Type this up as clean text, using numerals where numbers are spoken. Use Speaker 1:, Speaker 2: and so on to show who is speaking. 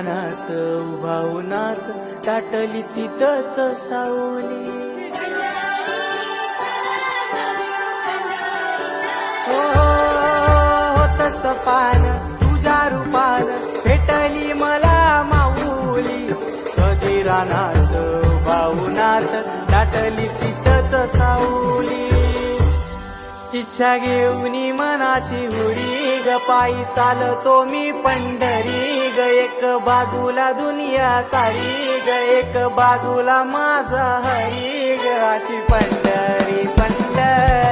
Speaker 1: नात उभावनात दाटली तिथंच सावली. हो होतच पान तुझ्या रूपान भेटली मला माऊली. कधी रानात उभावनात दाटली तिथंच सावली. इच्छा घेऊनी मनाची हुरी ग पायी चालतो मी पंढरी ग. एक बाजूला दुनिया सारी ग एक बाजूला माझा हरी ग. अशी पंढरी पंढरी